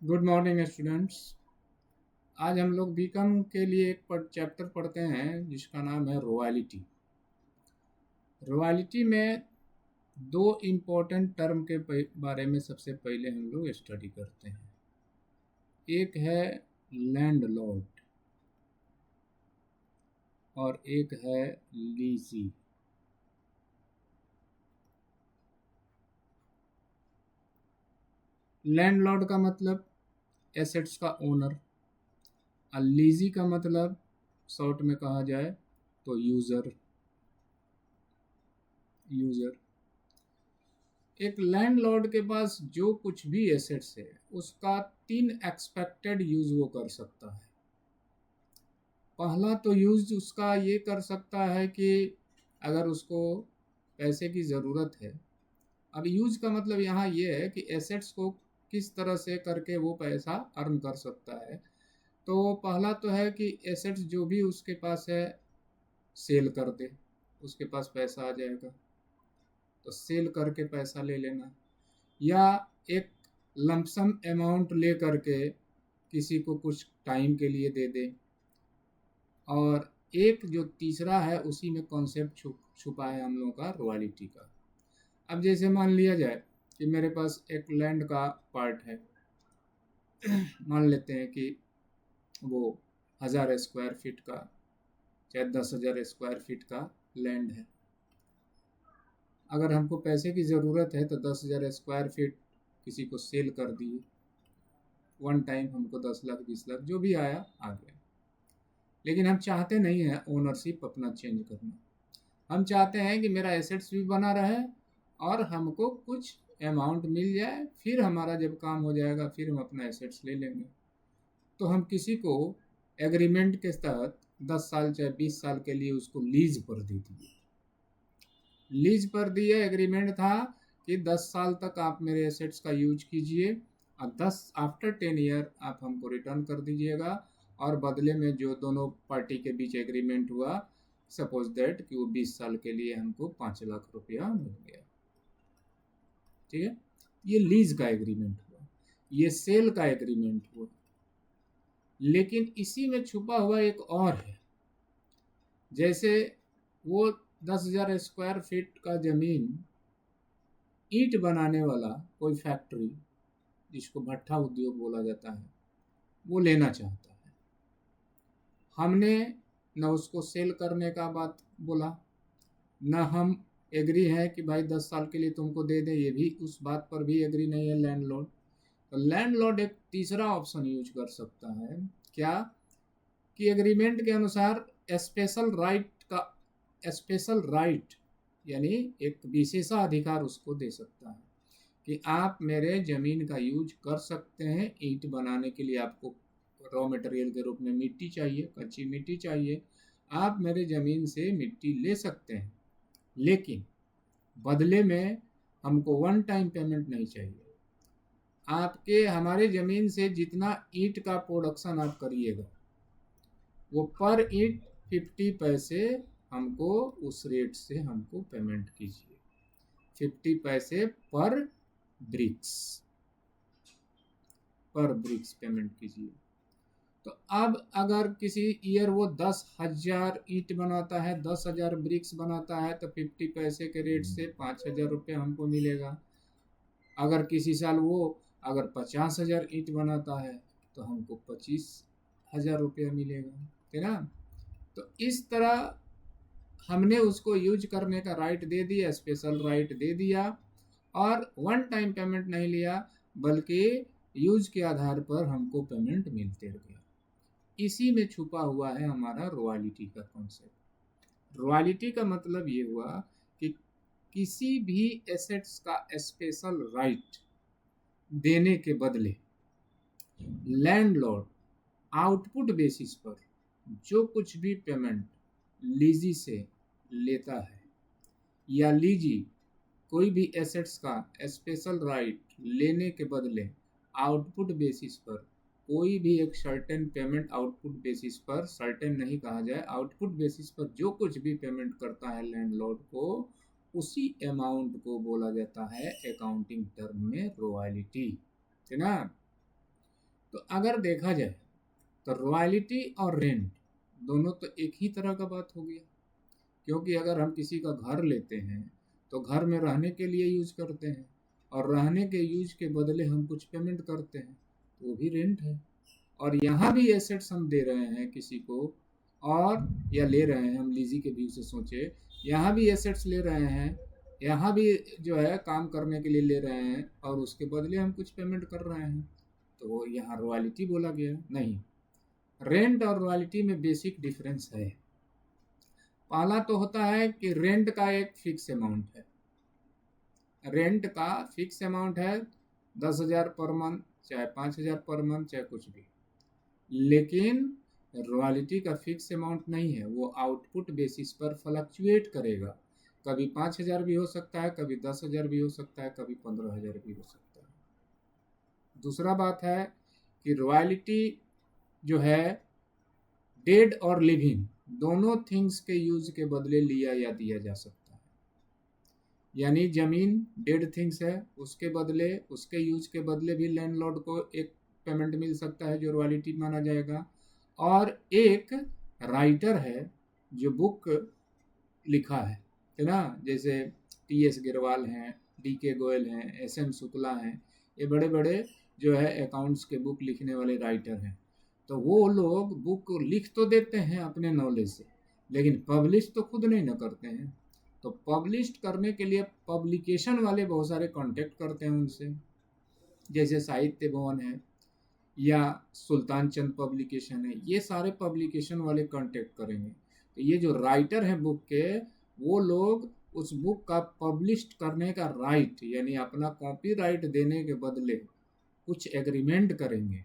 Good morning students. आज हम लोग बीकॉम के लिए एक चैप्टर पढ़ते हैं जिसका नाम है रॉयल्टी। रॉयल्टी में दो इम्पोर्टेंट टर्म के बारे में सबसे पहले हम लोग स्टडी करते हैं। एक है लैंडलॉर्ड और एक है लीजी। लैंडलॉर्ड का मतलब एसेट्स का ओनर और लीजी का मतलब शॉर्ट में कहा जाए तो यूज़र। एक लैंडलॉर्ड के पास जो कुछ भी एसेट्स है उसका तीन एक्सपेक्टेड यूज वो कर सकता है। पहला तो यूज उसका ये कर सकता है कि अगर उसको पैसे की ज़रूरत है। अब यूज का मतलब यहाँ ये है कि एसेट्स को किस तरह से करके वो पैसा अर्न कर सकता है। तो पहला तो है कि एसेट्स जो भी उसके पास है सेल कर दे, उसके पास पैसा आ जाएगा। तो सेल करके पैसा ले लेना, या एक लमसम अमाउंट ले करके किसी को कुछ टाइम के लिए दे दे। और एक जो तीसरा है उसी में कॉन्सेप्ट छुपा है हम लोगों का रॉयल्टी का। अब जैसे मान लिया जाए कि मेरे पास एक लैंड का पार्ट है। मान लेते हैं कि वो 1000 स्क्वायर फीट का चाहे 10,000 स्क्वायर फीट का लैंड है। अगर हमको पैसे की ज़रूरत है तो 10,000 स्क्वायर फीट किसी को सेल कर दिए। वन टाइम हमको 10 लाख 20 लाख जो भी आया आ गया। लेकिन हम चाहते नहीं हैं ओनरशिप अपना चेंज करना। हम चाहते हैं कि मेरा एसेट्स भी बना रहे और हमको कुछ अमाउंट मिल जाए, फिर हमारा जब काम हो जाएगा फिर हम अपना एसेट्स ले लेंगे। तो हम किसी को एग्रीमेंट के तहत 10 साल चाहे 20 साल के लिए उसको लीज पर दे दिए। लीज पर दिए एग्रीमेंट था कि 10 साल तक आप मेरे एसेट्स का यूज कीजिए और 10 आफ्टर 10 ईयर आप हमको रिटर्न कर दीजिएगा। और बदले में जो दोनों पार्टी के बीच एग्रीमेंट हुआ, सपोज दैट कि वो 20 साल के लिए हमको 5 लाख रुपया मिल गया। ठीक है, ये लीज का एग्रीमेंट हुआ, ये सेल का एग्रीमेंट हुआ। लेकिन इसी में छुपा हुआ एक और है। जैसे वो 10,000 स्क्वायर फीट का ज़मीन ईंट बनाने वाला कोई फैक्ट्री, जिसको भट्ठा उद्योग बोला जाता है, वो लेना चाहता है। हमने न उसको सेल करने का बात बोला, न हम एग्री हैं कि भाई 10 साल के लिए तुमको दे दें, ये भी उस बात पर भी एग्री नहीं है लैंडलॉर्ड। तो लैंडलॉर्ड एक तीसरा ऑप्शन यूज कर सकता है, क्या कि एग्रीमेंट के अनुसार स्पेशल राइट यानी एक विशेषाधिकार उसको दे सकता है कि आप मेरे ज़मीन का यूज कर सकते हैं। ईंट बनाने के लिए आपको रॉ मटेरियल के रूप में मिट्टी चाहिए, कच्ची मिट्टी चाहिए, आप मेरे ज़मीन से मिट्टी ले सकते हैं। लेकिन बदले में हमको वन टाइम पेमेंट नहीं चाहिए। आपके हमारे ज़मीन से जितना ईंट का प्रोडक्शन आप करिएगा वो पर ईंट 50 पैसे हमको उस रेट से हमको पेमेंट कीजिए। 50 पैसे ब्रिक्स पर ब्रिक्स पेमेंट कीजिए। तो अब अगर किसी ईयर वो 10,000 ईंट बनाता है, 10,000 ब्रिक्स बनाता है, तो 50 पैसे के रेट से 5,000 रुपये हमको मिलेगा। अगर किसी साल वो अगर 50,000 ईंट बनाता है तो हमको 25,000 रुपया मिलेगा, है ना। तो इस तरह हमने उसको यूज करने का राइट दे दिया, स्पेशल राइट दे दिया, और वन टाइम पेमेंट नहीं लिया, बल्कि यूज के आधार पर हमको पेमेंट मिलते गया। इसी में छुपा हुआ है हमारा रॉयल्टी का कॉन्सेप्ट। रॉयल्टी का मतलब ये हुआ कि किसी भी एसेट्स का स्पेशल राइट देने के बदले लैंडलॉर्ड आउटपुट बेसिस पर जो कुछ भी पेमेंट लीजी से लेता है, या लीजी कोई भी एसेट्स का स्पेशल राइट लेने के बदले आउटपुट बेसिस पर कोई भी एक सर्टेन पेमेंट, आउटपुट बेसिस पर, सर्टेन नहीं कहा जाए, आउटपुट बेसिस पर जो कुछ भी पेमेंट करता है लैंडलॉर्ड को, उसी अमाउंट को बोला जाता है अकाउंटिंग टर्म में रॉयल्टी, है ना। तो अगर देखा जाए तो रॉयल्टी और रेंट दोनों तो एक ही तरह का बात हो गया, क्योंकि अगर हम किसी का घर लेते हैं तो घर में रहने के लिए यूज करते हैं, और रहने के यूज के बदले हम कुछ पेमेंट करते हैं, तो वो भी रेंट है। और यहाँ भी एसेट्स हम दे रहे हैं किसी को, और या ले रहे हैं, हम लीजी के व्यू से सोचे, यहाँ भी एसेट्स ले रहे हैं, यहाँ भी जो है काम करने के लिए ले रहे हैं, और उसके बदले हम कुछ पेमेंट कर रहे हैं, तो वो यहाँ रॉयल्टी बोला गया नहीं। रेंट और रॉयल्टी में बेसिक डिफरेंस है। पहला तो होता है कि रेंट का एक फिक्स अमाउंट है, रेंट का फिक्स अमाउंट है 10,000 पर मंथ, चाहे 5,000 पर मंथ, चाहे कुछ भी। लेकिन रॉयल्टी का फिक्स अमाउंट नहीं है, वो आउटपुट बेसिस पर फ्लक्चुएट करेगा। कभी 5,000 भी हो सकता है, कभी 10,000 भी हो सकता है, कभी 15,000 भी हो सकता है। दूसरा बात है कि रॉयल्टी जो है डेड और लिविंग दोनों थिंग्स के यूज के बदले लिया या दिया जा सकता है। यानी जमीन डेड थिंग्स है, उसके बदले, उसके यूज के बदले भी लैंडलॉर्ड को एक पेमेंट मिल सकता है जो रॉयल्टी माना जाएगा। और एक राइटर है जो बुक लिखा है ना, जैसे टी.एस. गिरवाल हैं, डी.के. गोयल हैं, एस.एम. शुक्ला हैं, ये बड़े बड़े जो है अकाउंट्स के बुक लिखने वाले राइटर हैं। तो वो लोग बुक लिख तो देते हैं अपने नॉलेज से, लेकिन पब्लिश तो खुद नहीं ना करते हैं। तो पब्लिश करने के लिए पब्लिकेशन वाले बहुत सारे कांटेक्ट करते हैं उनसे, जैसे साहित्य भवन है या सुल्तान चंद पब्लिकेशन है, ये सारे पब्लिकेशन वाले कांटेक्ट करेंगे। तो ये जो राइटर हैं बुक के, वो लोग उस बुक का पब्लिश करने का राइट, यानी अपना कॉपीराइट देने के बदले कुछ एग्रीमेंट करेंगे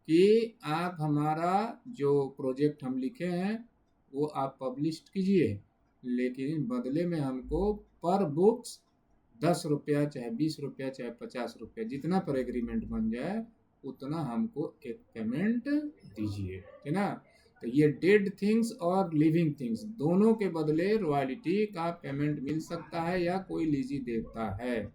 कि आप हमारा जो प्रोजेक्ट हम लिखे हैं वो आप पब्लिश कीजिए, लेकिन बदले में हमको पर बुक्स 10 रुपया, चाहे 20 रुपया, चाहे 50 रुपया, जितना पर एग्रीमेंट बन जाए उतना हमको एक पेमेंट दीजिए, है ना। तो ये डेड थिंग्स और लिविंग थिंग्स दोनों के बदले रॉयल्टी का पेमेंट मिल सकता है या कोई लीजी देता है,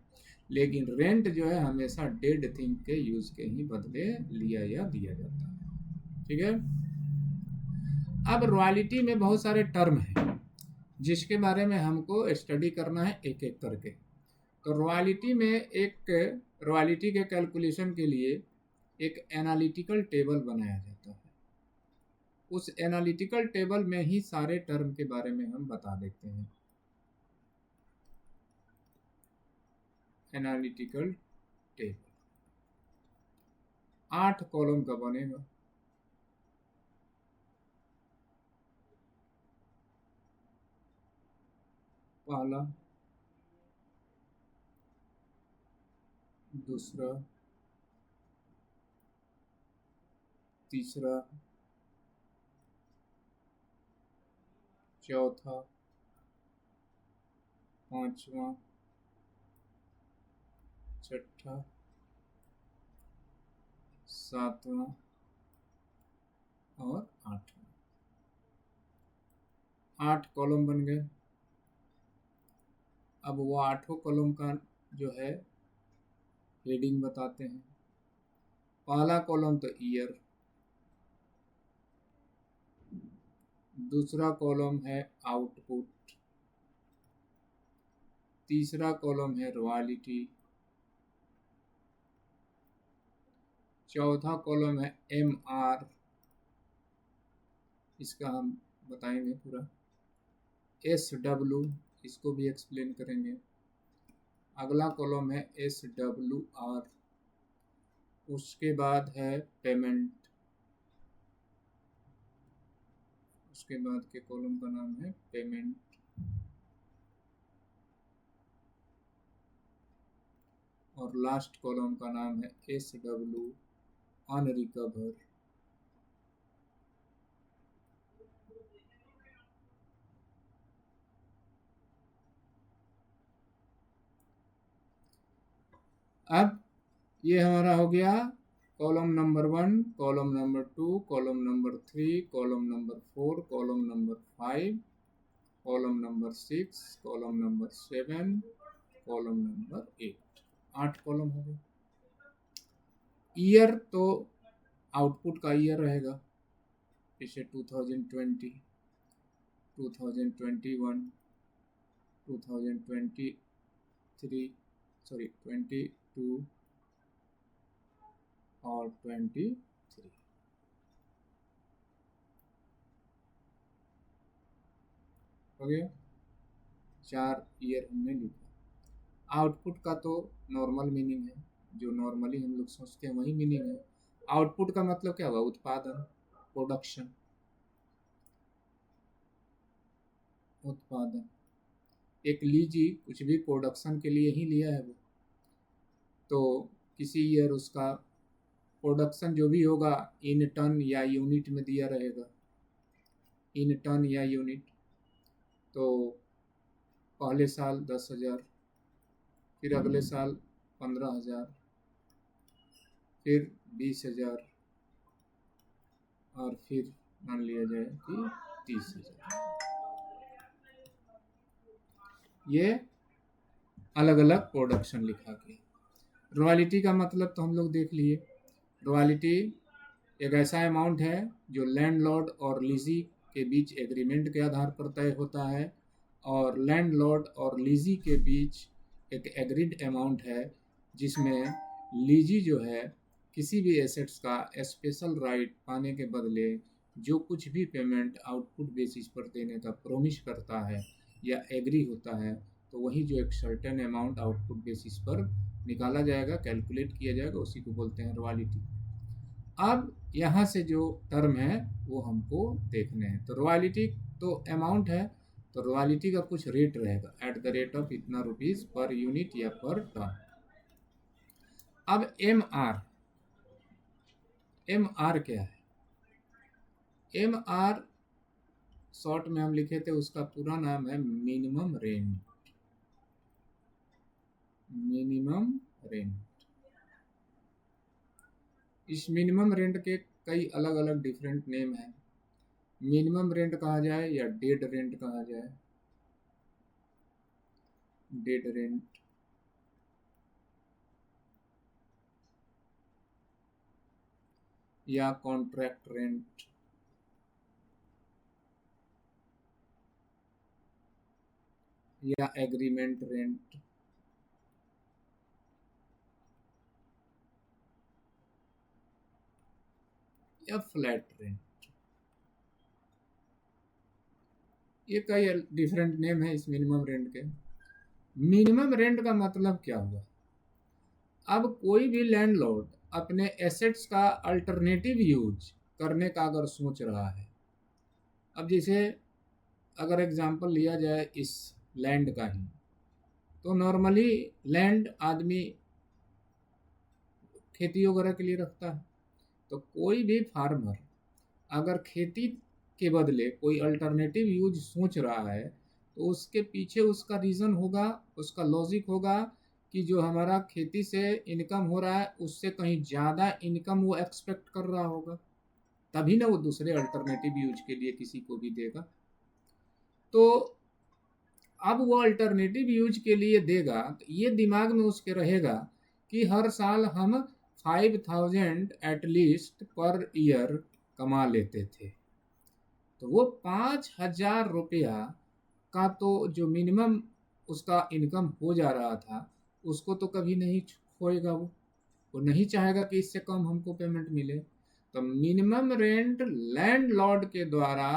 लेकिन रेंट जो है हमेशा डेड थिंग के यूज के ही बदले लिया या दिया जाता है। ठीक है। अब रॉयल्टी में बहुत सारे टर्म हैं जिसके बारे में हमको स्टडी करना है एक एक करके। तो रॉयल्टी में एक रॉयल्टी के कैलकुलेशन के लिए एक एनालिटिकल टेबल बनाया जाता है। उस एनालिटिकल टेबल में ही सारे टर्म के बारे में हम बता देते हैं। एनालिटिकल टेबल 8 कॉलम का बनेगा। पहला, दूसरा, तीसरा, चौथा, पांचवा, छठा, सातवां और आठवां। 8 कॉलम बन गए। अब वो 8 कॉलम का जो है हेडिंग बताते हैं। पहला कॉलम तो ईयर, दूसरा कॉलम है आउटपुट, तीसरा कॉलम है रॉयल्टी, चौथा कॉलम है MR, इसका हम बताएंगे पूरा। SW, इसको भी एक्सप्लेन करेंगे। अगला कॉलम है SWR, उसके बाद है पेमेंट, उसके बाद के कॉलम का नाम है पेमेंट, और लास्ट कॉलम का नाम है SW अनरिकवर। अब ये हमारा हो गया column number 1, column number 2, column number 3, column number 4, column number 5, column number 6, column number 7, column number 8। 8 column हो गए। ईयर तो आउटपुट का ईयर रहेगा, जैसे 2020, 2021, 2023, सॉरी 22 और 23। हो गया, 4 ईयर हमने लिखा। आउटपुट का तो नॉर्मल मीनिंग है, जो नॉर्मली हम लोग सोचते हैं वही मीनिंग है। आउटपुट का मतलब क्या हुआ? उत्पादन, प्रोडक्शन, उत्पादन। एक लीजी कुछ भी प्रोडक्शन के लिए ही लिया है वो, तो किसी ईयर उसका प्रोडक्शन जो भी होगा इन टन या यूनिट में दिया रहेगा, इन टन या यूनिट। तो पहले साल 10,000, फिर अगले साल 15,000, फिर 20,000, और फिर मान लिया जाए कि 30,000। ये अलग अलग प्रोडक्शन लिखा गया। रॉयल्टी का मतलब तो हम लोग देख लिए। रॉयल्टी एक ऐसा अमाउंट है जो लैंडलॉर्ड और लीजी के बीच एग्रीमेंट के आधार पर तय होता है, और लैंडलॉर्ड और लीजी के बीच एक एग्रीड अमाउंट है जिसमें लीजी जो है किसी भी एसेट्स का स्पेशल राइट पाने के बदले जो कुछ भी पेमेंट आउटपुट बेसिस पर देने का प्रोमिस करता है या एग्री होता है, तो वही जो एक सर्टेन अमाउंट आउटपुट बेसिस पर निकाला जाएगा, कैलकुलेट किया जाएगा, उसी को बोलते हैं रॉयल्टी। अब यहाँ से जो टर्म है वो हमको देखने हैं। तो रॉयल्टी तो अमाउंट है, तो रॉयल्टी का कुछ रेट रहेगा, एट द रेट ऑफ इतना रुपीस पर यूनिट या पर टन। अब एम आर क्या है? एम आर शॉर्ट में हम लिखे थे, उसका पूरा नाम है मिनिमम रेंट। Minimum rent. इस मिनिमम रेंट के कई अलग अलग डिफरेंट नेम हैं। मिनिमम रेंट कहा जाए या डेड रेंट कहा जाए, डेड रेंट, या कॉन्ट्रैक्ट रेंट, या एग्रीमेंट रेंट, या फ्लैट रेंट। ये कई डिफरेंट नेम है इस मिनिमम रेंट के। मिनिमम रेंट का मतलब क्या हुआ? अब कोई भी लैंडलॉर्ड अपने एसेट्स का अल्टरनेटिव यूज करने का अगर सोच रहा है, अब जैसे अगर एग्जांपल लिया जाए इस लैंड का ही, तो नॉर्मली लैंड आदमी खेती वगैरह के लिए रखता है। तो कोई भी फार्मर अगर खेती के बदले कोई अल्टरनेटिव यूज सोच रहा है, तो उसके पीछे उसका रीज़न होगा, उसका लॉजिक होगा कि जो हमारा खेती से इनकम हो रहा है उससे कहीं ज़्यादा इनकम वो एक्सपेक्ट कर रहा होगा, तभी ना वो दूसरे अल्टरनेटिव यूज के लिए किसी को भी देगा। तो अब वो अल्टरनेटिव यूज के लिए देगा, तो ये दिमाग में उसके रहेगा कि हर साल हम 5,000 एटलीस्ट पर ईयर कमा लेते थे, तो वो 5,000 रुपया का तो जो मिनिमम उसका इनकम हो जा रहा था उसको तो कभी नहीं खोएगा। वो नहीं चाहेगा कि इससे कम हमको पेमेंट मिले। तो मिनिमम रेंट लैंडलॉर्ड के द्वारा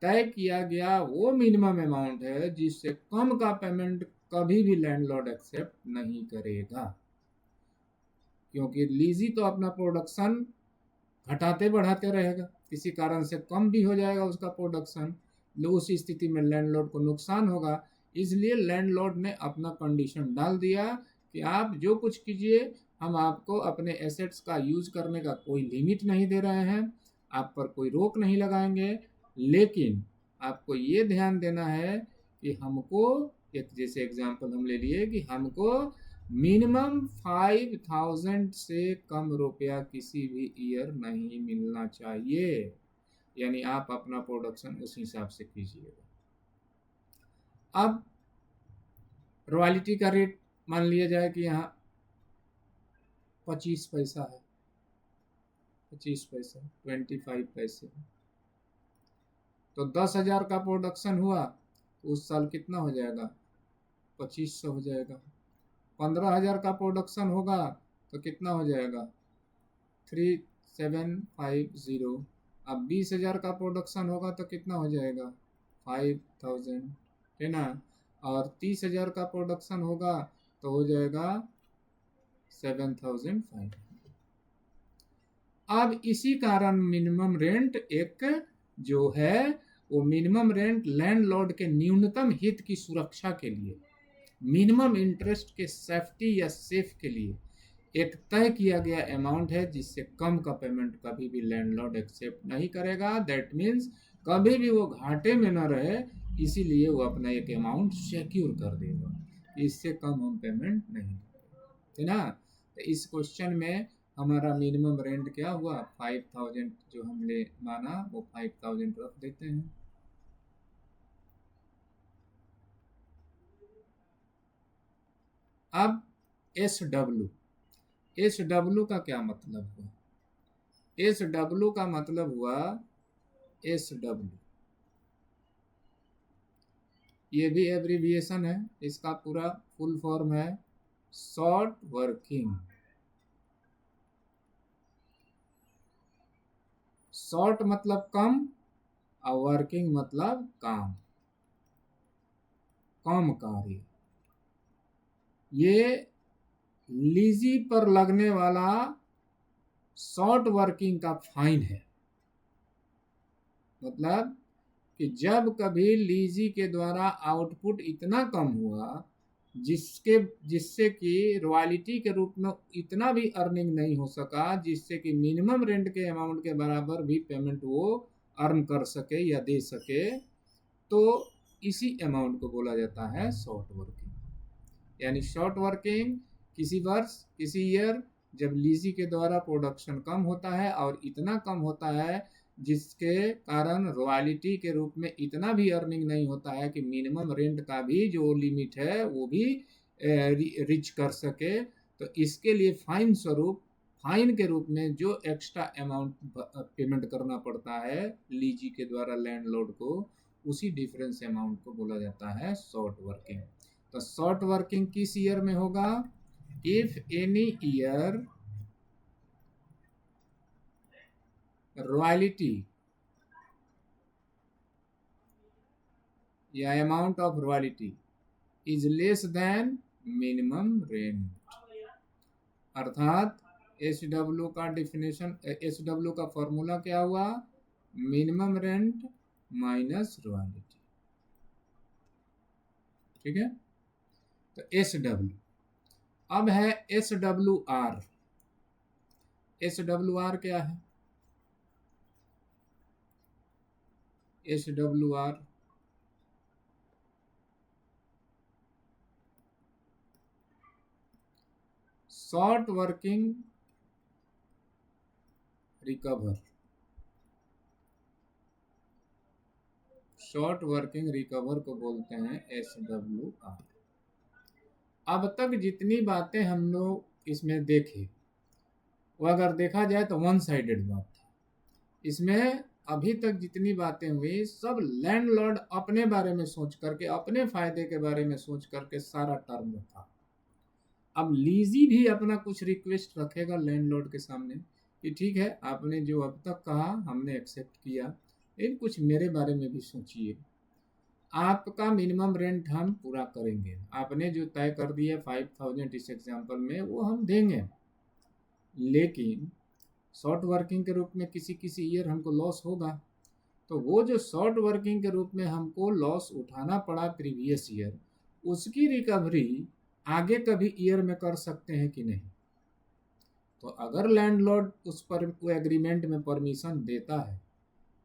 तय किया गया वो मिनिमम अमाउंट है जिससे कम का पेमेंट कभी भी लैंडलॉर्ड एक्सेप्ट नहीं करेगा, क्योंकि लीजी तो अपना प्रोडक्शन घटाते बढ़ाते रहेगा, किसी कारण से कम भी हो जाएगा उसका प्रोडक्शन, उस स्थिति में लैंडलॉर्ड को नुकसान होगा। इसलिए लैंडलॉर्ड ने अपना कंडीशन डाल दिया कि आप जो कुछ कीजिए, हम आपको अपने एसेट्स का यूज करने का कोई लिमिट नहीं दे रहे हैं, आप पर कोई रोक नहीं लगाएंगे, लेकिन आपको ये ध्यान देना है कि हमको, एक जैसे एग्जांपल हम ले लिए कि हमको मिनिमम 5,000 से कम रुपया किसी भी ईयर नहीं मिलना चाहिए, यानी आप अपना प्रोडक्शन उस हिसाब से कीजिएगा। अब रॉयल्टी का रेट मान लिया जाए कि यहाँ 25 पैसा है, 25 पैसे, 25 पैसे। तो 10,000 का प्रोडक्शन हुआ तो उस साल कितना हो जाएगा? 2500 हो जाएगा। 15,000 का प्रोडक्शन होगा तो कितना हो जाएगा? 3750। अब 20,000 का प्रोडक्शन होगा तो कितना हो जाएगा? 5,000, है ना। और 30,000 का प्रोडक्शन होगा तो हो जाएगा 7,500। अब इसी कारण मिनिमम रेंट एक जो है वो मिनिमम रेंट लैंडलॉर्ड के न्यूनतम हित की सुरक्षा के लिए, मिनिमम इंटरेस्ट के सेफ्टी या सेफ के लिए एक तय किया गया अमाउंट है, जिससे कम का पेमेंट कभी भी लैंडलॉर्ड एक्सेप्ट नहीं करेगा। दैट मीन्स कभी भी वो घाटे में न रहे, इसीलिए वो अपना एक अमाउंट सिक्योर कर देगा, इससे कम हम पेमेंट नहीं करेंगे, है ना। तो इस क्वेश्चन में हमारा मिनिमम रेंट क्या हुआ? 5,000 जो हमने माना वो 5,000 रख देते हैं। अब एस डब्ल्यू का क्या मतलब हुआ? एस डब्ल्यू का मतलब हुआ एस डब्ल्यू, ये भी एब्रीविएशन है, इसका पूरा फुल फॉर्म है शॉर्ट वर्किंग। शॉर्ट मतलब कम और वर्किंग मतलब काम, कम कार्य। ये लीजी पर लगने वाला शॉर्ट वर्किंग का फाइन है। मतलब कि जब कभी लीजी के द्वारा आउटपुट इतना कम हुआ जिससे कि रॉयल्टी के रूप में इतना भी अर्निंग नहीं हो सका, जिससे कि मिनिमम रेंट के अमाउंट के बराबर भी पेमेंट वो अर्न कर सके या दे सके, तो इसी अमाउंट को बोला जाता है शॉर्ट वर्किंग। यानी शॉर्ट वर्किंग किसी वर्ष, किसी ईयर जब लीजी के द्वारा प्रोडक्शन कम होता है और इतना कम होता है जिसके कारण रॉयल्टी के रूप में इतना भी अर्निंग नहीं होता है कि मिनिमम रेंट का भी जो लिमिट है वो भी रिच कर सके, तो इसके लिए फाइन स्वरूप, फाइन के रूप में जो एक्स्ट्रा अमाउंट पेमेंट करना पड़ता है लीजी के द्वारा लैंडलॉर्ड को, उसी डिफरेंस अमाउंट को बोला जाता है शॉर्ट वर्किंग। तो शॉर्ट वर्किंग किस ईयर में होगा? इफ एनी ईयर रॉयल्टी या amount of royalty is less than minimum rent. अर्थात एस डब्ल्यू का डिफिनेशन, एस डब्ल्यू का फॉर्मूला क्या हुआ? मिनिमम रेंट माइनस रॉयल्टी, ठीक है। तो एस डब्ल्यू। अब है S W R. S W R क्या है? S W R short working recover, short working recover को बोलते हैं एस डब्ल्यू आर। अब तक जितनी बातें हम लोग इसमें देखे वो अगर देखा जाए तो वन साइडेड बात था। इसमें अभी तक जितनी बातें हुई सब लैंडलॉर्ड अपने बारे में सोच करके, अपने फायदे के बारे में सोच करके सारा टर्म था। अब लीजी भी अपना कुछ रिक्वेस्ट रखेगा लैंडलॉर्ड के सामने कि ठीक है, आपने जो अब तक कहा हमने एक्सेप्ट किया, लेकिन कुछ मेरे बारे में भी सोचिए। आपका मिनिमम रेंट हम पूरा करेंगे, आपने जो तय कर दिया 5,000 इस एग्जाम्पल में वो हम देंगे, लेकिन शॉर्ट वर्किंग के रूप में किसी किसी ईयर हमको लॉस होगा। तो वो जो शॉर्ट वर्किंग के रूप में हमको लॉस उठाना पड़ा प्रीवियस ईयर, उसकी रिकवरी आगे कभी ईयर में कर सकते हैं कि नहीं? तो अगर लैंडलॉर्ड उस पर वो एग्रीमेंट में परमिशन देता है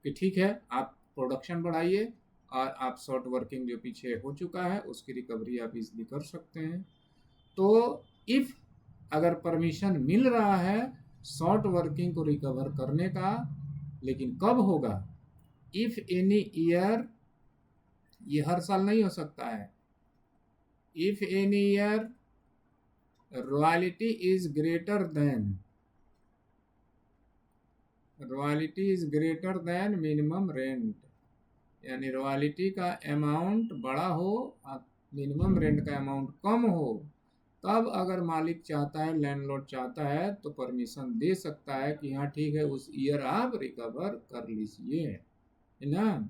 कि ठीक है आप प्रोडक्शन बढ़ाइए और आप शॉर्ट वर्किंग जो पीछे हो चुका है उसकी रिकवरी आप इजली कर सकते हैं, तो इफ अगर परमिशन मिल रहा है शॉर्ट वर्किंग को रिकवर करने का, लेकिन कब होगा? इफ एनी ईयर, ये हर साल नहीं हो सकता है। If any year royalty is greater than royalty is greater than minimum rent, यानी रॉयल्टी का अमाउंट बड़ा हो और मिनिमम रेंट का अमाउंट कम हो, तब अगर मालिक चाहता है, लैंडलॉर्ड चाहता है, तो परमिशन दे सकता है कि हाँ ठीक है, उस ईयर आप रिकवर कर लीजिए, है ना।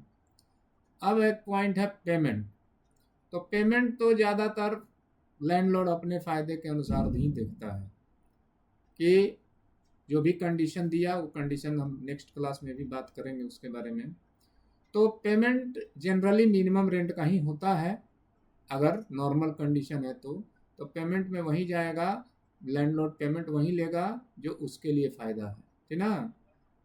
अब एक पॉइंट है पेमेंट। तो पेमेंट तो ज़्यादातर लैंडलॉर्ड अपने फ़ायदे के अनुसार ही देखता है कि जो भी कंडीशन दिया, वो कंडीशन हम नेक्स्ट क्लास में भी बात करेंगे उसके बारे में। तो पेमेंट जनरली मिनिमम रेंट का ही होता है, अगर नॉर्मल कंडीशन है तो पेमेंट में वही जाएगा, लैंडलॉर्ड पेमेंट वही लेगा जो उसके लिए फ़ायदा है ना।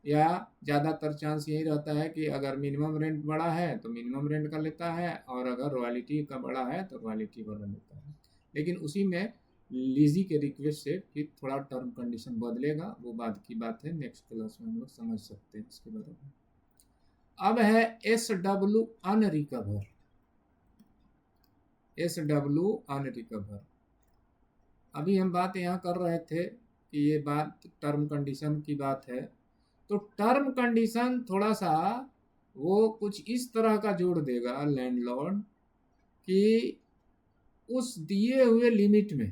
या ज़्यादातर चांस यही रहता है कि अगर मिनिमम रेंट बड़ा है तो मिनिमम रेंट का लेता है, और अगर रॉयल्टी का बड़ा है तो रॉयल्टी वाला लेता है। लेकिन उसी में लीजी के रिक्वेस्ट से फिर थोड़ा टर्म कंडीशन बदलेगा, वो बाद की बात है, नेक्स्ट क्लास में हम लोग समझ सकते हैं इसके बारे में। अब है SW अनरिकवर। SW अनरिकवर, अभी हम बात यहाँ कर रहे थे कि ये बात टर्म कंडीशन की बात है। तो टर्म कंडीशन थोड़ा सा वो कुछ इस तरह का जोड़ देगा लैंडलॉर्ड कि उस दिए हुए लिमिट में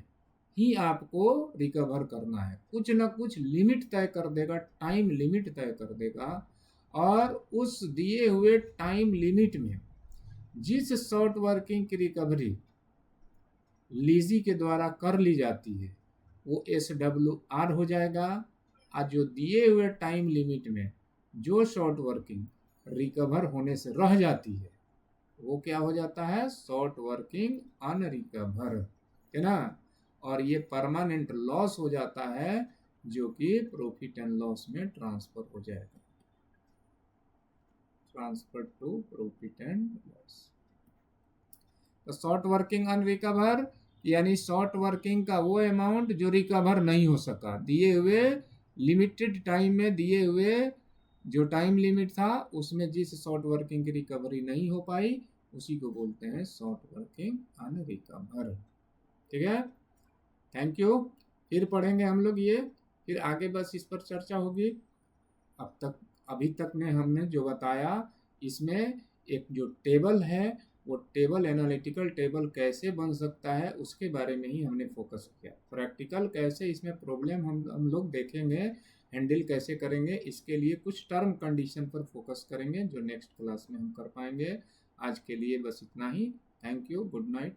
ही आपको रिकवर करना है, कुछ ना कुछ लिमिट तय कर देगा, टाइम लिमिट तय कर देगा, और उस दिए हुए टाइम लिमिट में जिस शॉर्ट वर्किंग की रिकवरी लीजी के द्वारा कर ली जाती है वो SWR हो जाएगा, और जो दिए हुए टाइम लिमिट में जो शॉर्ट वर्किंग रिकवर होने से रह जाती है वो क्या हो जाता है, शॉर्ट वर्किंग अनरिकवर, है ना। और ये परमानेंट लॉस हो जाता है जो कि प्रॉफिट एंड लॉस में ट्रांसफर हो जाएगा, transfer to profit and loss. तो शॉर्ट वर्किंग अनरिकवर यानी शॉर्ट वर्किंग का वो अमाउंट जो रिकवर नहीं हो सका, दिए हुए लिमिटेड टाइम में, दिए हुए जो टाइम लिमिट था उसमें जिस शॉर्ट वर्किंग की रिकवरी नहीं हो पाई उसी को बोलते हैं शॉर्ट वर्किंग अनरिकवर, ठीक है। Thank you. फिर पढ़ेंगे हम लोग ये, फिर आगे बस इस पर चर्चा होगी। अब तक अभी तक में हमने जो बताया, इसमें एक जो टेबल है वो टेबल, एनालिटिकल टेबल कैसे बन सकता है उसके बारे में ही हमने फोकस किया। प्रैक्टिकल कैसे इसमें प्रॉब्लम हम लोग देखेंगे, हैंडल कैसे करेंगे, इसके लिए कुछ टर्म कंडीशन पर फोकस करेंगे जो नेक्स्ट क्लास में हम कर पाएंगे। आज के लिए बस इतना ही। Thank you, good night.